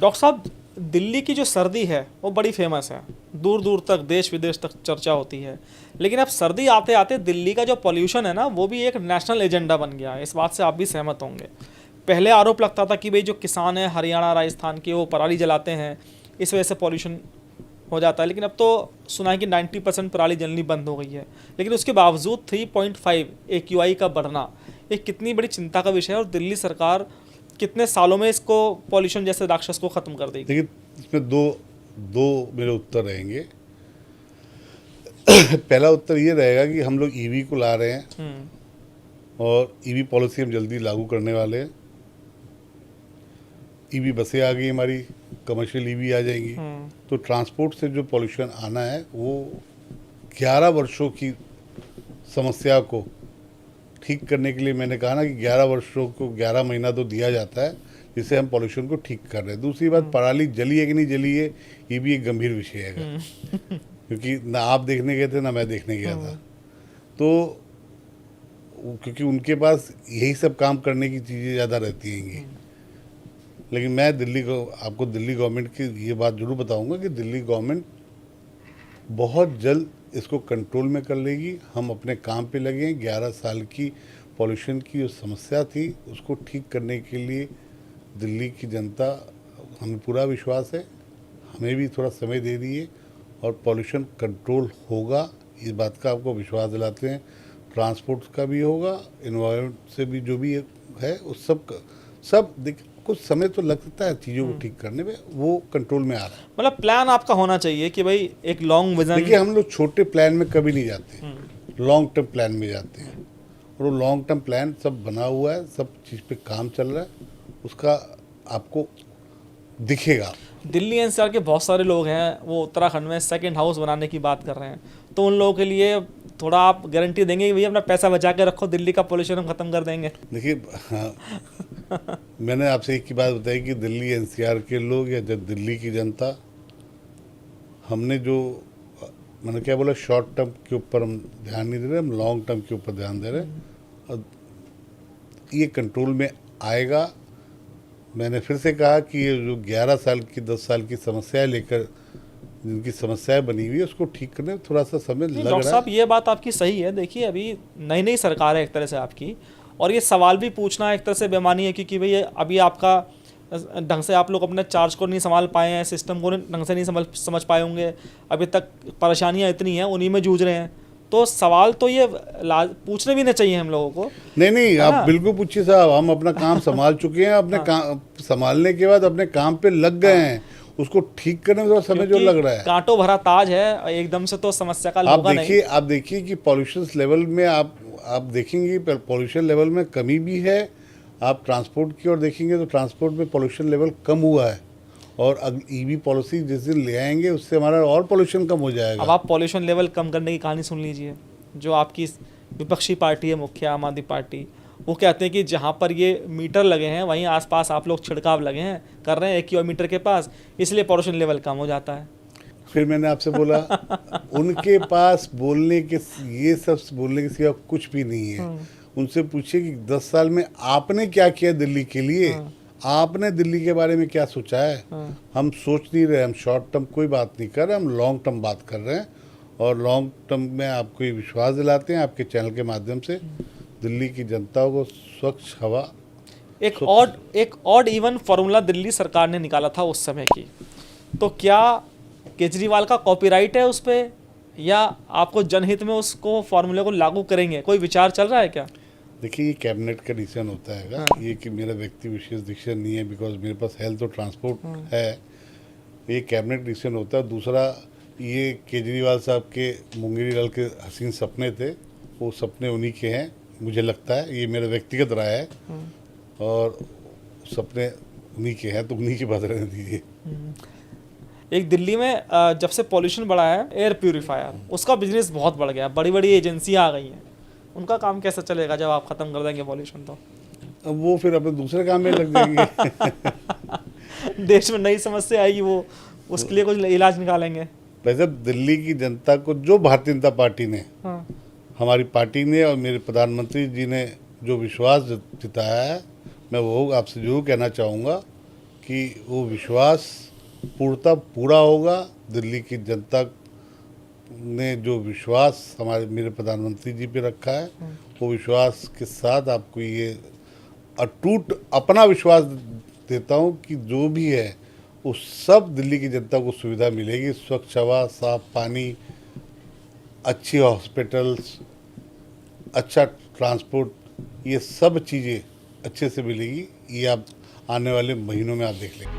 Doctor साहब, दिल्ली की जो सर्दी है वो बड़ी फेमस है, दूर दूर तक देश विदेश तक चर्चा होती है। लेकिन अब सर्दी आते आते दिल्ली का जो पॉल्यूशन है ना, वो भी एक नेशनल एजेंडा बन गया है। इस बात से आप भी सहमत होंगे। पहले आरोप लगता था कि भाई जो किसान है हरियाणा राजस्थान के, वो पराली जलाते हैं, इस वजह से पॉल्यूशन हो जाता है। लेकिन अब तो सुना है कि 90% पराली जलनी बंद हो गई है। लेकिन उसके बावजूद 3.5 AQI का बढ़ना एक कितनी बड़ी चिंता का विषय है, और दिल्ली सरकार कितने सालों में इसको पॉल्यूशन जैसे राक्षस को खत्म कर देगी? देखिए, इसमें दो दो मेरे उत्तर रहेंगे। पहला उत्तर ये रहेगा कि हम लोग ईवी को ला रहे हैं और ईवी पॉलिसी हम जल्दी लागू करने वाले हैं। ईवी बसें आ गई, हमारी कमर्शियल ईवी आ जाएंगी। तो ट्रांसपोर्ट से जो पॉल्यूशन आना है वो 11 वर्षों की समस्या को ठीक करने के लिए, मैंने कहा ना कि 11 वर्षों को 11 महीना तो दिया जाता है जिससे हम पॉल्यूशन को ठीक कर रहे हैं। दूसरी बात, पराली जली है कि नहीं जली है, ये भी एक गंभीर विषय है, क्योंकि ना आप देखने गए थे ना मैं देखने गया था। तो क्योंकि उनके पास यही सब काम करने की चीज़ें ज़्यादा रहती हैं। लेकिन मैं आपको दिल्ली गवर्नमेंट की ये बात जरूर बताऊंगा कि दिल्ली गवर्नमेंट बहुत जल्द इसको कंट्रोल में कर लेगी। हम अपने काम पे लगे हैं। 11 साल की पॉल्यूशन की जो समस्या थी उसको ठीक करने के लिए दिल्ली की जनता, हमें पूरा विश्वास है, हमें भी थोड़ा समय दे दिए और पॉल्यूशन कंट्रोल होगा, इस बात का आपको विश्वास दिलाते हैं। ट्रांसपोर्ट का भी होगा, इन्वायरमेंट से भी जो भी है उस सब कुछ समय तो लगता है चीज़ों को ठीक करने में, वो कंट्रोल में आ रहा है। मतलब प्लान आपका होना चाहिए कि भाई एक लॉन्ग विजन। देखिए, हम लोग छोटे प्लान में कभी नहीं जाते, लॉन्ग टर्म प्लान में जाते हैं। और वो लॉन्ग टर्म प्लान सब बना हुआ है, सब चीज़ पे काम चल रहा है, उसका आपको दिखेगा। दिल्ली एनसीआर के बहुत सारे लोग हैं, वो उत्तराखंड में सेकंड हाउस बनाने की बात कर रहे हैं। तो उन लोगों के लिए थोड़ा आप गारंटी देंगे कि भैया अपना पैसा बचा के रखो, दिल्ली का पोल्यूशन हम खत्म कर देंगे? देखिए, हाँ, मैंने आपसे एक ही बात बताई कि दिल्ली एनसीआर के लोग या दिल्ली की जनता, हमने जो, मैंने क्या बोला, शॉर्ट टर्म के ऊपर हम ध्यान नहीं दे रहे, हम लॉन्ग टर्म के ऊपर ध्यान दे रहे हैं और ये कंट्रोल में आएगा। मैंने फिर से कहा कि ये जो 11 साल की 10 साल की समस्याएं लेकर जिनकी समस्याएं बनी हुई है उसको ठीक करने में थोड़ा सा समय लग रहा है। डॉक्टर साहब, ये बात आपकी सही है। देखिए, अभी नई नई सरकार है एक तरह से आपकी, और ये सवाल भी पूछना एक तरह से बेमानी है, क्योंकि भाई अभी आपका ढंग से आप लोग अपने चार्ज को नहीं संभाल पाए हैं, सिस्टम को ढंग से नहीं समझ पाए होंगे, अभी तक परेशानियां इतनी हैं, उन्हीं में जूझ रहे हैं। तो सवाल तो ये पूछने भी नहीं चाहिए हम लोगों को। नहीं, आप बिल्कुल पूछिए साहब, हम अपना काम संभाल चुके हैं, अपने काम संभालने के बाद अपने काम पे लग गए हैं, उसको ठीक करने में थोड़ा समय जो लग रहा है। कांटों भरा ताज है, एकदम से तो समस्या का होगा नहीं। आप देखिए कि पॉल्यूशन लेवल में आप देखेंगे पॉल्यूशन लेवल में कमी भी है। आप ट्रांसपोर्ट की ओर देखेंगे तो ट्रांसपोर्ट में पॉल्यूशन लेवल कम हुआ है, और ईवी पॉलिसी जिस दिन ले आएंगे उससे हमारा और पॉल्यूशन कम हो जाएगा। अब आप पॉल्यूशन लेवल कम करने की कहानी सुन लीजिए। जो आपकी विपक्षी पार्टी है, मुख्य आम आदमी पार्टी, वो कहते हैं कि जहाँ पर ये मीटर लगे हैं वहीं आसपास आप लोग छिड़काव लगे हैं कर रहे हैं 1 किलोमीटर के पास, इसलिए पॉल्यूशन लेवल कम हो जाता है। फिर मैंने आपसे बोला उनके पास बोलने के, ये सब बोलने के सिवा कुछ भी नहीं है। उनसे पूछिए कि 10 साल में आपने क्या किया दिल्ली के लिए, आपने दिल्ली के बारे में क्या सोचा है। हम सोच नहीं रहे, हम शॉर्ट टर्म कोई बात नहीं कर रहे, हम लॉन्ग टर्म बात कर रहे हैं। और लॉन्ग टर्म में आपको ये विश्वास दिलाते हैं आपके चैनल के माध्यम से, दिल्ली की जनता को स्वच्छ हवा। एक ऑड इवन फॉर्मूला दिल्ली सरकार ने निकाला था उस समय की, तो क्या केजरीवाल का कॉपीराइट है उस पर, या आपको जनहित में उसको फॉर्मूले को लागू करेंगे? कोई विचार चल रहा है क्या? देखिए, ये कैबिनेट का डिसीजन होता है। ये कि मेरा व्यक्ति विशेष डिसीजन नहीं है, बिकॉज मेरे पास हेल्थ और ट्रांसपोर्ट है। ये कैबिनेट डिसीजन होता है। दूसरा, ये केजरीवाल साहब के मुंगेरी लाल के हसीन सपने थे, वो सपने उन्हीं के हैं मुझे लगता है, ये मेरा व्यक्तिगत राय है, और सपने उन्हीं के हैं तो उन्हीं की बात रहने दीजिए। एक दिल्ली में जब से पॉल्यूशन बढ़ा है, एयर प्यूरिफायर, उसका बिजनेस बहुत बढ़ गया, बड़ी बड़ी एजेंसियां आ गई हैं। उनका काम कैसे चलेगा जब आप खत्म कर देंगे पॉल्यूशन? तो अब वो फिर अपने दूसरे काम में लग जाएंगे। देश में नई समस्या आएगी, वो उसके लिए कुछ इलाज निकालेंगे। वैसे दिल्ली की जनता को जो भारतीय जनता पार्टी ने, हमारी पार्टी ने और मेरे प्रधानमंत्री जी ने जो विश्वास जताया है, मैं वो आपसे जरूर कहना चाहूँगा कि वो विश्वास पूर्णतः पूरा होगा। दिल्ली की जनता ने जो विश्वास मेरे प्रधानमंत्री जी पे रखा है, वो विश्वास के साथ आपको ये अटूट अपना विश्वास देता हूँ कि जो भी है वो सब दिल्ली की जनता को सुविधा मिलेगी। स्वच्छ हवा, साफ पानी, अच्छी हॉस्पिटल्स, अच्छा ट्रांसपोर्ट, ये सब चीज़ें अच्छे से मिलेगी। ये आप आने वाले महीनों में आप देख लेंगे।